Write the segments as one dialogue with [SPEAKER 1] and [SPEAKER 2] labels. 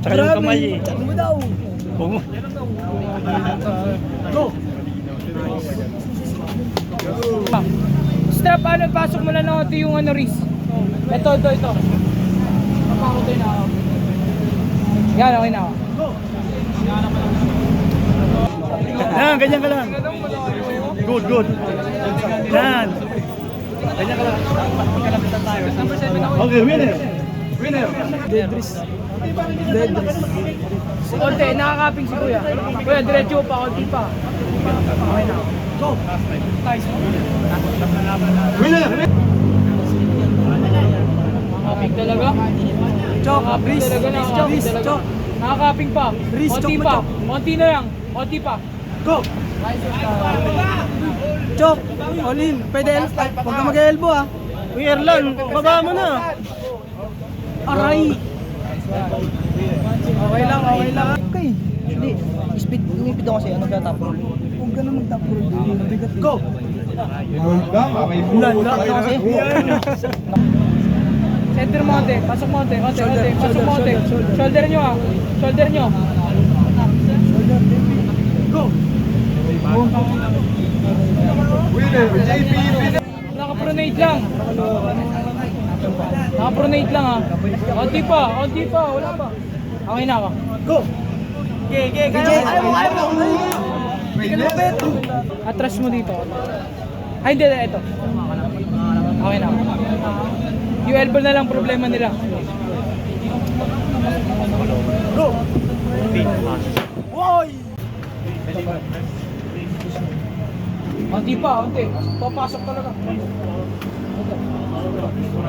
[SPEAKER 1] Tsaka yung kamay eh.
[SPEAKER 2] Tsaka mo daw.
[SPEAKER 1] Bungo.
[SPEAKER 2] Go!
[SPEAKER 3] Step, ano, pasok mo na natin yung ano, Riz. Ito. Papakutin na ako. Yan, okay na ako.
[SPEAKER 1] Yan, ganyan ka lang. Good. Yan. Ganyan ka lang. Magkalapitan tayo. Okay, winner.
[SPEAKER 2] Dedris.
[SPEAKER 3] Konti, nakakaping si Kuya. Kuya, diretso pa, konti pa. Okay na ako.
[SPEAKER 2] Go!
[SPEAKER 1] Winner.
[SPEAKER 3] Nakakaping talaga.
[SPEAKER 2] Chok!
[SPEAKER 3] Nakakaping
[SPEAKER 2] Riz!
[SPEAKER 3] talaga, nakakaping
[SPEAKER 2] Riz!
[SPEAKER 3] talaga.
[SPEAKER 2] Chok!
[SPEAKER 3] Nakakaping pa.
[SPEAKER 2] Riz,
[SPEAKER 3] Konti
[SPEAKER 2] chok mo,
[SPEAKER 3] pa.
[SPEAKER 2] chok.
[SPEAKER 3] Konti na lang. Konti pa.
[SPEAKER 2] Go! Chok! Olin! Pwede huwag ka mag-elbow ah.
[SPEAKER 1] Uy, Erlan, baba mo na.
[SPEAKER 2] Aray! Okay lang. Okay. Hindi. Speed. Lumipid ako kasi. Ano kaya top roll? Huwag ka na mag-top roll. Go! Ulan kasi.
[SPEAKER 3] Center mo konti. Pasok mo konti. Pasok mo konti. Shoulder nyo ah. Shoulder nyo.
[SPEAKER 2] Go!
[SPEAKER 3] Naka-pronate lang. Naka-pronate lang ah. Konti pa. Wala pa. Okay na ako.
[SPEAKER 2] Go! Kaya mo.
[SPEAKER 3] Atras mo dito. Ay, hindi. Ito. Okay na ako. Yung elbow na lang problema nila.
[SPEAKER 2] Go! Woy!
[SPEAKER 3] Konti pa. Papasok talaga.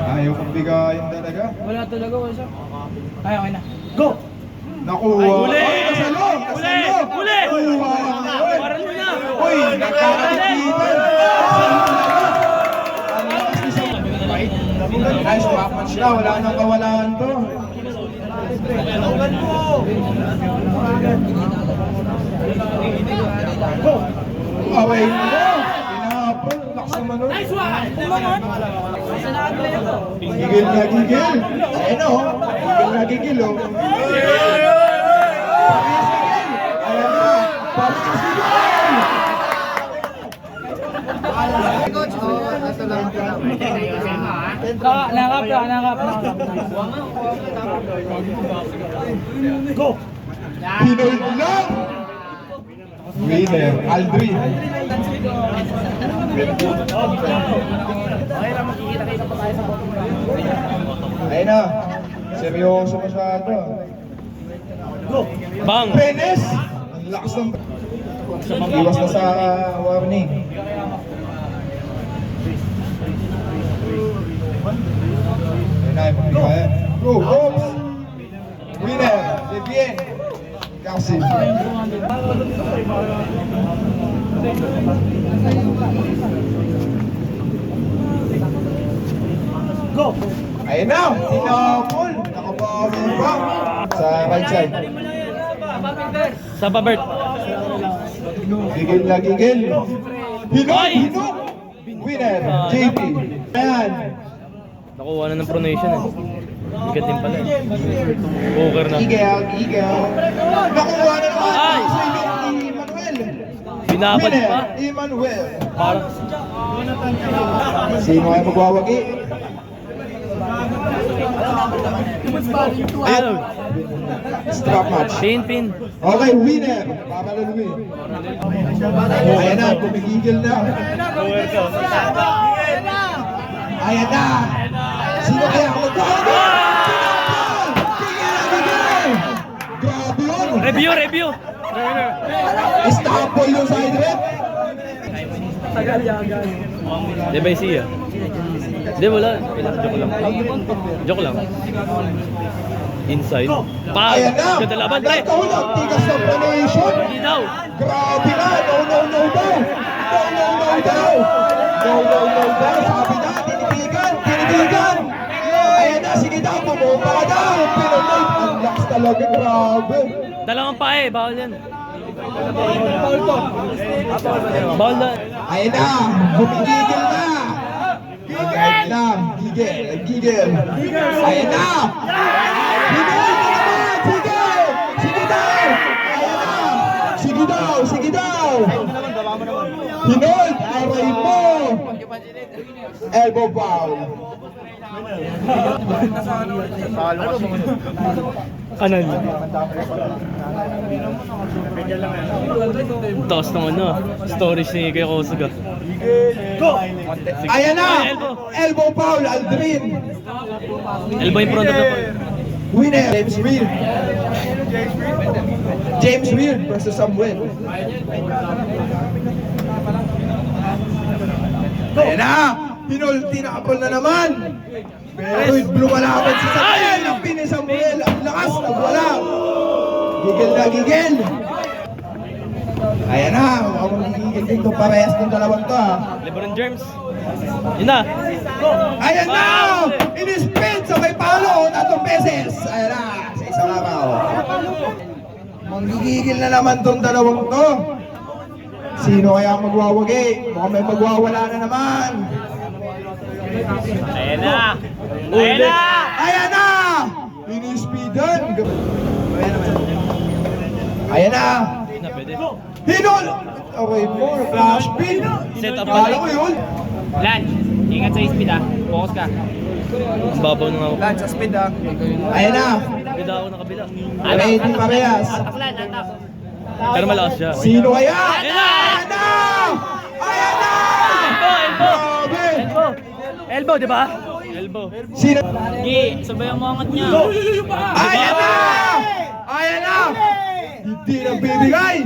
[SPEAKER 4] Ayaw kong bigayin talaga.
[SPEAKER 3] Wala talaga. Wala siya. Ay, okay na.
[SPEAKER 2] Go!
[SPEAKER 4] Nakuha.
[SPEAKER 1] Uli!
[SPEAKER 4] Ay, nasalong!
[SPEAKER 1] Uli!
[SPEAKER 4] Nakuha.
[SPEAKER 1] Parang mo na.
[SPEAKER 4] Uy, nakakatikitan. Nice match na. Wala nang kawalaan to.
[SPEAKER 2] Go!
[SPEAKER 4] Away mo. Pinapol. Lakas naman nun. Gigil na gigil. Ayun o. Gigil na gigil o. Ayan na. Paris gigil.
[SPEAKER 3] Nakap.
[SPEAKER 2] Go!
[SPEAKER 4] Pinoy lang. Winner. Aldrin. Ayun na. Seryoso masyado.
[SPEAKER 2] Go!
[SPEAKER 1] Bang!
[SPEAKER 4] Penes! Ang lakas ng... Iwas na sa warning. Ayun na, yung mga Go! Oops! Winner! Devien! Kasi.
[SPEAKER 2] Go!
[SPEAKER 4] Ayun na! Tinapol! Nakabawi pa! Sa right side.
[SPEAKER 1] Sa Babert.
[SPEAKER 4] Gigil na gigil. Hinog! Hinog! Winner! JP! Ayan!
[SPEAKER 1] Nakuha na ng pronation eh. Bigat din pala eh. Poker na.
[SPEAKER 4] Igel! Igel! Nakuha na naman!
[SPEAKER 1] Ay!
[SPEAKER 4] Sa ni Manuel!
[SPEAKER 1] Binabad
[SPEAKER 4] Winner!
[SPEAKER 1] pa.
[SPEAKER 4] Emmanuel!
[SPEAKER 1] Parang
[SPEAKER 4] Sino ay magwawagi?
[SPEAKER 1] ayun.
[SPEAKER 4] Strap match.
[SPEAKER 1] Pin.
[SPEAKER 4] Okay, winner! Papalaluin. Ayan na, kumigigil na. Ayan na! Sino kaya ang magwawagi? Grabe yun!
[SPEAKER 1] Review.
[SPEAKER 4] Istanbul yung side rep.
[SPEAKER 1] Di ba siya? Di wala. Joke lang. Inside.
[SPEAKER 4] Ayan na!
[SPEAKER 1] Ganda laban, pre.
[SPEAKER 4] Nagkahulog, tigas ng donation.
[SPEAKER 1] Hindi daw.
[SPEAKER 4] Grabe na! No daw! daw! No daw! Sabi na, tinigigan! Ayan na, sige daw, bumumpa ka daw! Pinunod! Ang lakas talaga, grabe!
[SPEAKER 1] Dalawang pa eh. Bawal yan. Bawal na.
[SPEAKER 4] Ayan na! Humigigil na! Gigil! Ayan na! Hinihil na naman! Sige! Hinold, aray mo! Elbow foul.
[SPEAKER 1] Kanan. Taas ng ano, storage ni Kuya Kosuga.
[SPEAKER 4] Ayan na! Elbow foul, Aldrin.
[SPEAKER 1] Elbow in front of the ball.
[SPEAKER 4] Winner, James Reed. James Reed versus Samuel. Ayan na! Hinold, tinapol na naman. Pero lumalaban si Samuel. Ang pinin Samuel. Ang lakas, nagwala. Gigil na gigil. Ayan na, mukhang magigigil dito parehas ng dalawang to ha.
[SPEAKER 1] LeBron James. Yun na.
[SPEAKER 4] Ayan na! In-spin sa may palo, 3 beses. Ayan na, sa isang araw. Manggigigil na naman tong dalawang to. Sino kaya ang magwawagi? Mukhang may magwawala na naman.
[SPEAKER 1] Ayan na. Ayan na.
[SPEAKER 4] Ayan na! In-speedan. Ayan na!
[SPEAKER 1] Yun na, pwede.
[SPEAKER 4] Hinol! Okay po, flash pin.
[SPEAKER 1] Set up
[SPEAKER 4] Kala
[SPEAKER 1] balik.
[SPEAKER 4] ko yun.
[SPEAKER 3] Lan, ingat sa speed ah. Focus ka.
[SPEAKER 1] Ang babaw na nga ako.
[SPEAKER 2] Sa speed ah.
[SPEAKER 4] Ayan na!
[SPEAKER 1] Bida ako na kabila.
[SPEAKER 4] Ready parehas.
[SPEAKER 1] Pero malakas siya.
[SPEAKER 4] Sino kaya?
[SPEAKER 1] Ayan na!
[SPEAKER 4] Ayan na! Ayan na!
[SPEAKER 1] Elbow!
[SPEAKER 4] Grabe!
[SPEAKER 1] Elbow! Elbow, di ba? Elbow.
[SPEAKER 4] Sino?
[SPEAKER 3] Sabay ang mga angat niya.
[SPEAKER 4] Ayan na! Ayan na! Hindi na bibigay!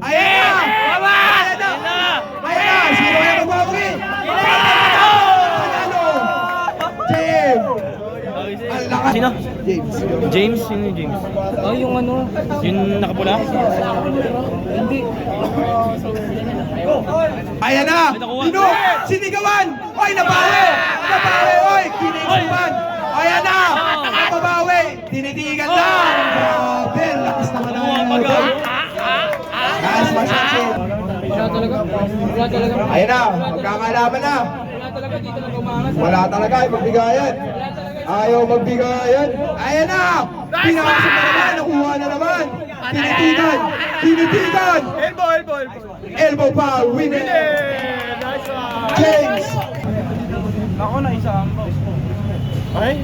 [SPEAKER 4] Ayan na! Ayan na! Ayan na! Sino kaya magwawagi? Panalo! James! Ang lakas!
[SPEAKER 1] Sino?
[SPEAKER 4] James.
[SPEAKER 1] James? Sino yung James?
[SPEAKER 3] Oh, yung ano.
[SPEAKER 1] Yung nakapula?
[SPEAKER 4] Ayan na! Sino? Sinigawan! Oy, nabawi! Nabawi! Oy, kinisipan! Ayan na! Nababawi! Tinitigan lang! Grabe! Lakas naman na yan! Guys, masyadyo!
[SPEAKER 3] Wala talaga. Wala talaga.
[SPEAKER 4] Ayan na! Magkakalaban na!
[SPEAKER 3] Wala talaga dito na umangat.
[SPEAKER 4] Wala talaga, ay magbigayan. Ayaw magbigayan. Ayan na! Pinakasip na naman, nakuha na naman. Tinitigan! Tinitigan! Elbow foul, winner! James!
[SPEAKER 2] Ako na isa ang boss. Ay.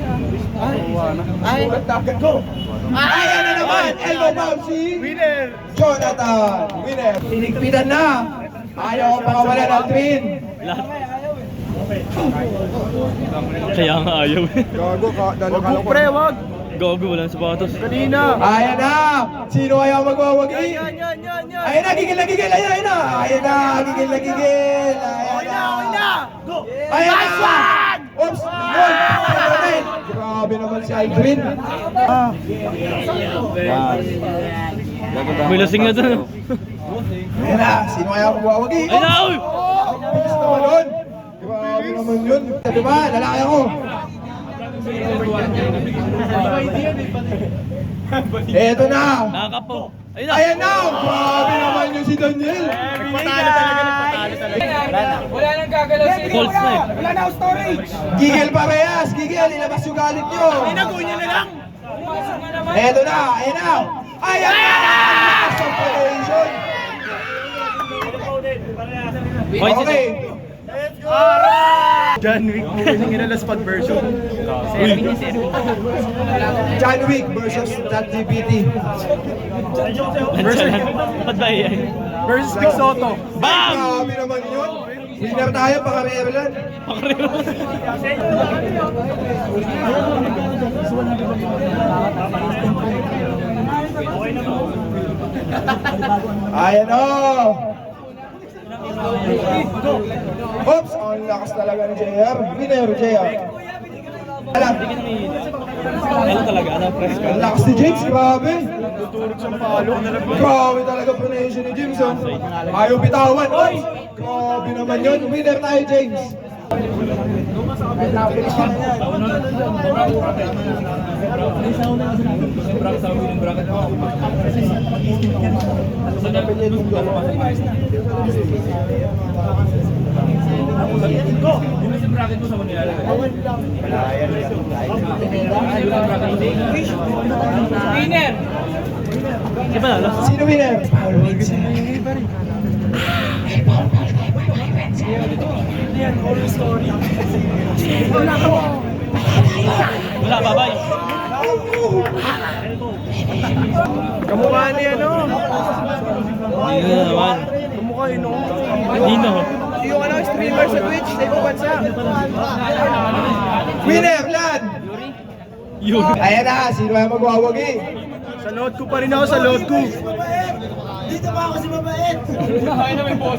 [SPEAKER 4] Go! Ayan na naman! Elbow foul si Jonathan! Winner! Tinigpitan na! Ayaw ko pakawala ng twin!
[SPEAKER 1] Lahat. Kaya nga ayaw.
[SPEAKER 4] Gago ka,
[SPEAKER 2] Wag mo pre, wag.
[SPEAKER 1] Gago, walang sapatos.
[SPEAKER 2] Kanina.
[SPEAKER 4] Ayan na! Sino kaya magwawagi?
[SPEAKER 2] Yan.
[SPEAKER 4] Ayan na, gigil na gigil! Ayan na! Ayan na, gigil na gigil! Ayan na!
[SPEAKER 2] Go.
[SPEAKER 4] Ayan na! Oops! Yun! Grabe naman si Aldrin!
[SPEAKER 1] May lasing na doon.
[SPEAKER 4] Ayan na! Sino kaya magwawagi?
[SPEAKER 1] Ay na! Uy!
[SPEAKER 4] Ang bilis naman yun! Grabe naman yun! Diba? Lalaki ako! Eto na!
[SPEAKER 1] Nakakapo. Ayun na!
[SPEAKER 4] Ayan na! Grabe naman yun si Daniel!
[SPEAKER 2] Nagpatalo talaga.
[SPEAKER 3] Wala nang gagalaw si
[SPEAKER 1] False na eh.
[SPEAKER 2] Wala na ako storage.
[SPEAKER 4] Gigil parehas! Gigil! Ilabas yung galit nyo!
[SPEAKER 2] Inagunya na lang.
[SPEAKER 4] Eto na! Ayan na! Ayan na! Last of Federation!
[SPEAKER 1] Points
[SPEAKER 4] Okay!
[SPEAKER 2] John Wick movie ng inalas pag version.
[SPEAKER 4] John Wick versus ChatGPT.
[SPEAKER 1] Ba't ba yan?
[SPEAKER 2] Versus Big Soto.
[SPEAKER 1] Bam!
[SPEAKER 4] Grabe naman yun! Winner tayo, paka-Maryland.
[SPEAKER 1] Pakarero.
[SPEAKER 4] Ayan o! Oops! Ang lakas talaga ni JR. Winner, JR. Alam,
[SPEAKER 1] Ano talaga? Ano press ka?
[SPEAKER 4] ang lakas ni James, grabe. Grabe talaga pronunciation ni James. Oh. Ayaw bitawan. Oops! Grabe naman yun. Winner tayo, James.
[SPEAKER 3] Winner!
[SPEAKER 1] Di ba nalo?
[SPEAKER 4] Sino winner?
[SPEAKER 1] Wala, babay.
[SPEAKER 4] Kamukha ni ano?
[SPEAKER 1] Hindi na naman.
[SPEAKER 4] Kamukha yun, no?
[SPEAKER 1] Dino.
[SPEAKER 4] Yung ano, streamer sa Twitch, sa ibang bansa. Winner, lad!
[SPEAKER 1] Yun.
[SPEAKER 4] Ayan na, sino ay magwawagi? Sa load ko pa rin ako, sa load ko.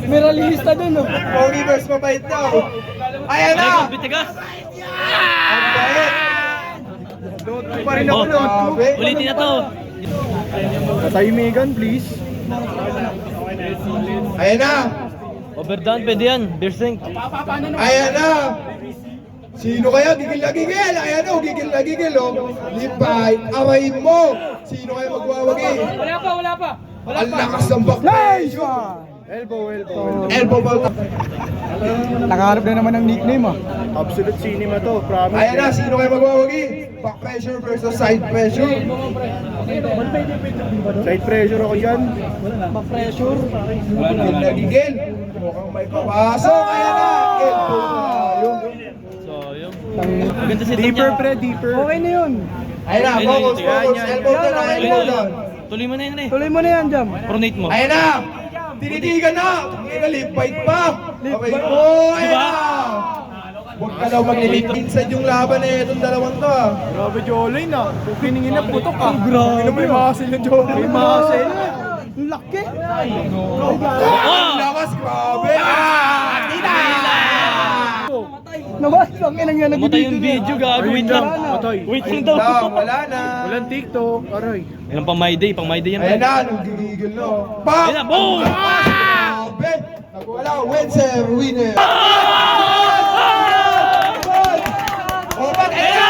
[SPEAKER 3] May realista dun, no?
[SPEAKER 4] Pogi versus mabait daw. Ayan na!
[SPEAKER 1] Ay, bitigas.
[SPEAKER 4] Ang bait! Load ko pa rin ako, load ko.
[SPEAKER 1] Ulitin na to.
[SPEAKER 4] Katahimikan, please. Ayan na!
[SPEAKER 1] Overdone, pwede yan. Beer sink.
[SPEAKER 4] Ayan na! Sino kaya? Gigil na gigil! Ayan o, gigil na gigil o! Lipay, awayin mo! Sino kaya magwawagi?
[SPEAKER 3] Wala pa.
[SPEAKER 4] Ang lakas ng backpressure! Elbow ball.
[SPEAKER 2] Nakaharap na naman ng nickname ah.
[SPEAKER 5] Absolute cinema to, promise.
[SPEAKER 4] Ayan na, sino kaya magwawagi? Back pressure versus side pressure.
[SPEAKER 5] Side pressure ako dyan.
[SPEAKER 3] Pa-pressure.
[SPEAKER 4] Gigil na gigil. Mukhang may papasok. Ayan na! Elbow tayo.
[SPEAKER 1] So, yun. Maganda si
[SPEAKER 5] Deeper pre, deeper.
[SPEAKER 3] Okay na yun.
[SPEAKER 4] Ayan na, focus, focus. Elbow down, elbow down.
[SPEAKER 1] Tuloy mo na yun, eh.
[SPEAKER 3] Tuloy mo na yan, Jam.
[SPEAKER 1] Pronate mo.
[SPEAKER 4] Ayan na! Tinitigan na! Tangina, lip bite pa! Okay po! Ayan
[SPEAKER 1] Diba?
[SPEAKER 4] na! Huwag ka daw maglilipinsan yung laban eh, itong dalawang to ah.
[SPEAKER 5] Grabe Jolene ah. Piningin na putok ah.
[SPEAKER 3] Grabe.
[SPEAKER 5] May muscle na Jolene. May muscle.
[SPEAKER 3] Ang laki.
[SPEAKER 4] Ang lakas, grabe! Tita!
[SPEAKER 3] Naman, ang inang yan
[SPEAKER 1] Namatay yung video, gago. Wait lang.
[SPEAKER 5] Patay.
[SPEAKER 1] Wait lang daw.
[SPEAKER 4] Wala na!
[SPEAKER 5] Walang TikTok. Aray.
[SPEAKER 1] Yan pang my day. Pang my day yan.
[SPEAKER 4] Ayan na, nagigigil na oh. Bam!
[SPEAKER 1] Ayan na, boom!
[SPEAKER 4] Grabe! Nagwala, Wenser, winner! Opat! Ayan na!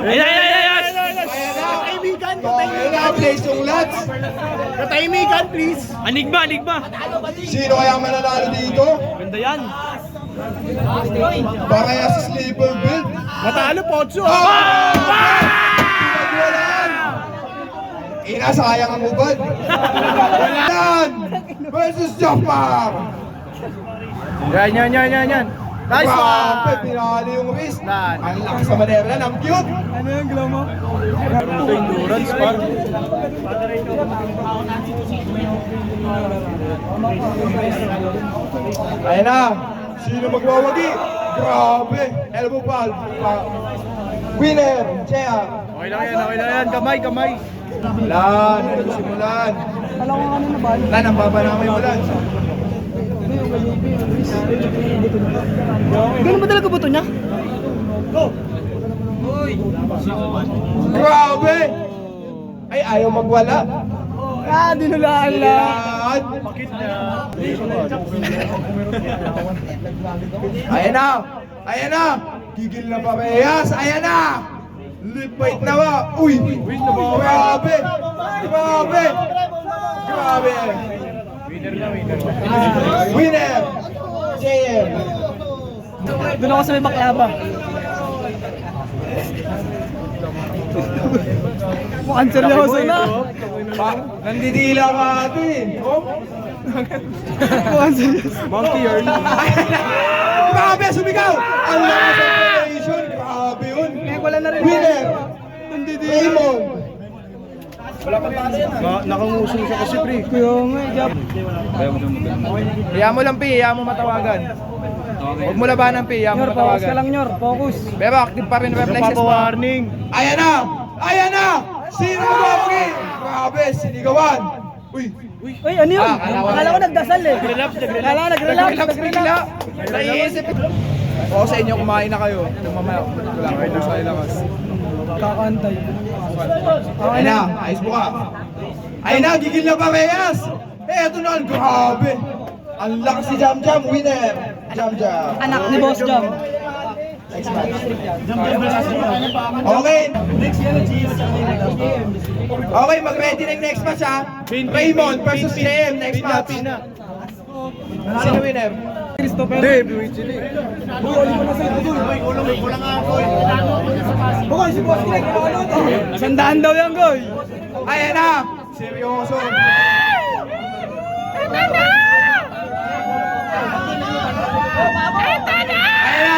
[SPEAKER 1] Ayan, ayan, ayan!
[SPEAKER 5] Katahimikan,
[SPEAKER 4] Ayan na, place yung lads.
[SPEAKER 5] Katahimikan, please.
[SPEAKER 1] Anigba, anigba!
[SPEAKER 4] Sino kaya mananalo dito?
[SPEAKER 1] Ganda yan.
[SPEAKER 4] Paraya sa sleeper build.
[SPEAKER 5] Matalo, Potso.
[SPEAKER 4] Pinagwalaan! Inasayang ang ubad. Walan versus Jafar.
[SPEAKER 5] Yan. Nice
[SPEAKER 4] Grabe,
[SPEAKER 5] one.
[SPEAKER 4] pinali yung wrist.
[SPEAKER 5] Lan.
[SPEAKER 4] Ang lakas sa manera, ang cute.
[SPEAKER 3] Ano yung glow mo?
[SPEAKER 5] Meron sa endurance, par.
[SPEAKER 4] Ayan na. Sino magwawagi? Grabe. Elbow pal. Winner. Chea.
[SPEAKER 5] Okay lang yan. Kamay.
[SPEAKER 4] Lan. Ano simulan?
[SPEAKER 3] Alam ko ano na ba?
[SPEAKER 4] Lan, ang baba namin mo Lan.
[SPEAKER 3] Ganun ba talaga buto niya?
[SPEAKER 4] Grabe. Ay, ayaw magwala.
[SPEAKER 3] Dinulaan lang.
[SPEAKER 4] Lan. Ayan na! Gigil na parehas! Ayan na! Lip bite na ba? Uy! Grabe! Winner! JM!
[SPEAKER 3] Doon ako sa may baklava. Mukhang seryoso na.
[SPEAKER 4] Nandidila ka atin!
[SPEAKER 3] Mukhang seryoso.
[SPEAKER 5] Monkey yarn.
[SPEAKER 4] Grabe! Sumigaw! Ang lakas ng operation! Grabe yun!
[SPEAKER 3] Wala na rin.
[SPEAKER 4] Winner! Raymond!
[SPEAKER 5] Nakangusong siya kasi, pre.
[SPEAKER 3] Kaya nga, Jam.
[SPEAKER 5] Hiya mo lang, Pi. Hiya mo matawagan. Huwag mo labanan, Pi. Hiya mo
[SPEAKER 3] Nyor, focus ka
[SPEAKER 5] matawagan.
[SPEAKER 3] lang, Nyor. Focus.
[SPEAKER 5] Pero active pa rin reflexes mo.
[SPEAKER 2] Warning.
[SPEAKER 4] Ayan na! Sino magwawagi? Grabe! Sinigawan! Uy!
[SPEAKER 3] Uy, ano yun? Akala ko nagdasal eh. Akala ko nagrelapse.
[SPEAKER 5] Naiisip. Oo, sa inyo kumain na kayo. Mamaya, wala kayo na sa ilakas.
[SPEAKER 3] Kakantay.
[SPEAKER 4] Ayan na! Ayos mo ka! Ayan na! Gigil na parehas! Eto na! Grabe! Ang lakas si Jam Jam! Winner! Jam Jam!
[SPEAKER 3] Anak ni Boss Jam.
[SPEAKER 4] Next match. Okay. Okay, mag-ready ng next match ha. Raymond versus JM, next match. Sino winner?
[SPEAKER 3] Sandaan daw yan, Goy.
[SPEAKER 4] Ayan na! Seryoso! Ayan na!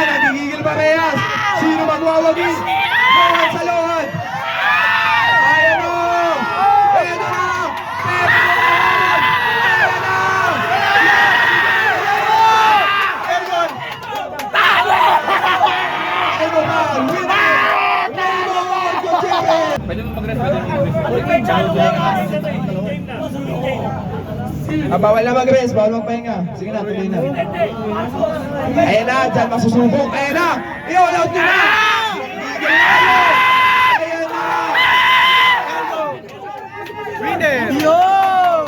[SPEAKER 4] Nagigigil pa Reyes! Sino magwawagi? Lohan sa lohan! Ayan na! Ayan na! Ayan na! Ayan na! Winner! Raymond Gutierrez!
[SPEAKER 1] Pwede mo mag-rest, pwede mo mag-rest.
[SPEAKER 4] Bawal na mag-rest, bawal magpahinga. Sige na, tuloy na. Ayan na, dyan masusubok. Ayan na! Iyon, out na! Ayan na!
[SPEAKER 5] Winner!
[SPEAKER 3] Yun!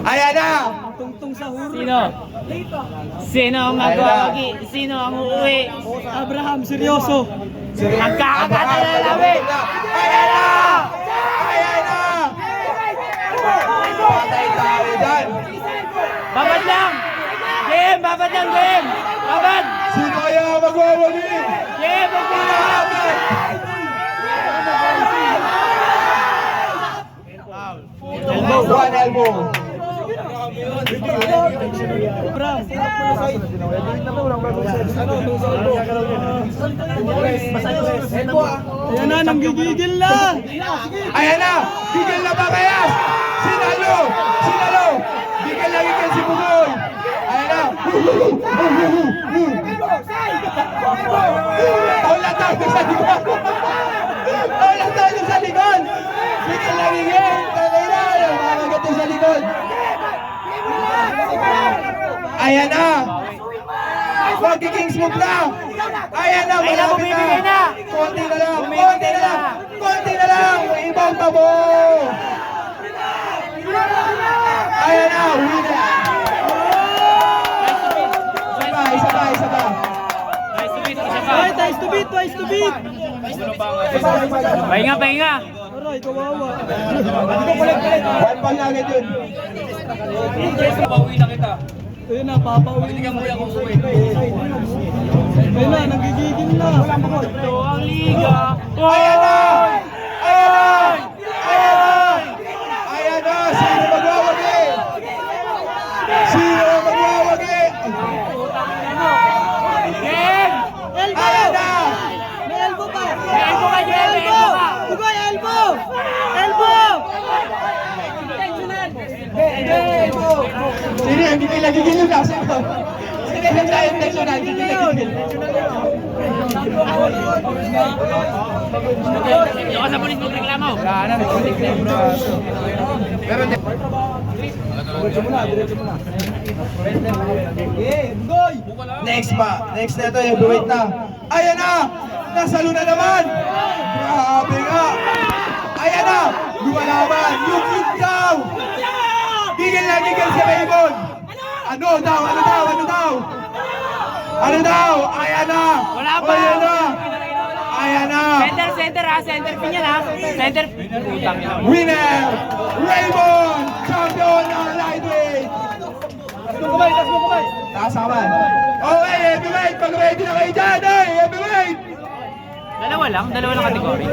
[SPEAKER 4] Ayan na!
[SPEAKER 3] Tungtong sa huro.
[SPEAKER 2] Sino? Sino ang magwawagi? Sino ang uuwi?
[SPEAKER 3] Abraham, seryoso.
[SPEAKER 2] Magkakagata na namin!
[SPEAKER 4] Ayan na! Ayan na! Patay tayo dyan!
[SPEAKER 2] Babad lang! Game! Babad lang, game! Babad!
[SPEAKER 4] Sino kaya magwawagi?
[SPEAKER 2] Game! Babad!
[SPEAKER 4] One elbow.
[SPEAKER 3] Abraham. Ayan na, nanggigigil na.
[SPEAKER 4] Ayan na! Gigil na ba kaya? Sinalo! Sinalo! Gigil na gigil si Bugoy! Ayan na! Taulan tayo sa likod! Taulan tayo sa likod! Gigil na gigil! Tatay na! Makagat sa likod! Ayan na! Magiging smooth na! Ayan na! Malapit na! Konti na lang! Konti na lang! Konti na lang! Ibang tabo! Ayan na! Winner! Isa pa! Isa pa!
[SPEAKER 3] Ay, twice to beat, twice to beat.
[SPEAKER 2] Pahinga, pahinga!
[SPEAKER 3] Aray, kawawa.
[SPEAKER 4] One ball na agad yun.
[SPEAKER 1] Pauwi na kita.
[SPEAKER 3] Ayun na, papauwi.
[SPEAKER 1] Tingnan mo yan kung uwi.
[SPEAKER 3] Ayun na, nanggigigil na.
[SPEAKER 2] Ito ang liga!
[SPEAKER 4] Ayan na! Ayan na! Ayan na! Ayan na! Sino magwawagi? Sino magwawagi?
[SPEAKER 2] Game!
[SPEAKER 4] Ayan na!
[SPEAKER 3] May elbow pa.
[SPEAKER 2] May elbow ka, Jem! May elbow ka!
[SPEAKER 3] Bugoy, elbow! Elbow!
[SPEAKER 4] Sino yung hindi nagigil yung kaso ko? Sino yung tayo intentional? Hindi nagigil.
[SPEAKER 2] Ako sa polis magreklamo!
[SPEAKER 4] Next pa. Next na ito, heavyweight na. Ayan na! Nasalo na naman! Grabe nga! Ayan na! Lumalaban! Yung hit daw! Gigil na gigil si Raymond! Ano daw? Ano daw? Ano daw? Ano daw? Ayan na!
[SPEAKER 2] Wala pa!
[SPEAKER 4] Ayan na! Ayan na!
[SPEAKER 2] Center, center ha! Center pin yan ha! Center! Putang ina.
[SPEAKER 4] Winner! Raymond! Champion ng lightweight! Taas naman. Okay, heavyweight! Pag-ready na kayo dyan! Hey, heavyweight!
[SPEAKER 2] Dalawa lang kategory.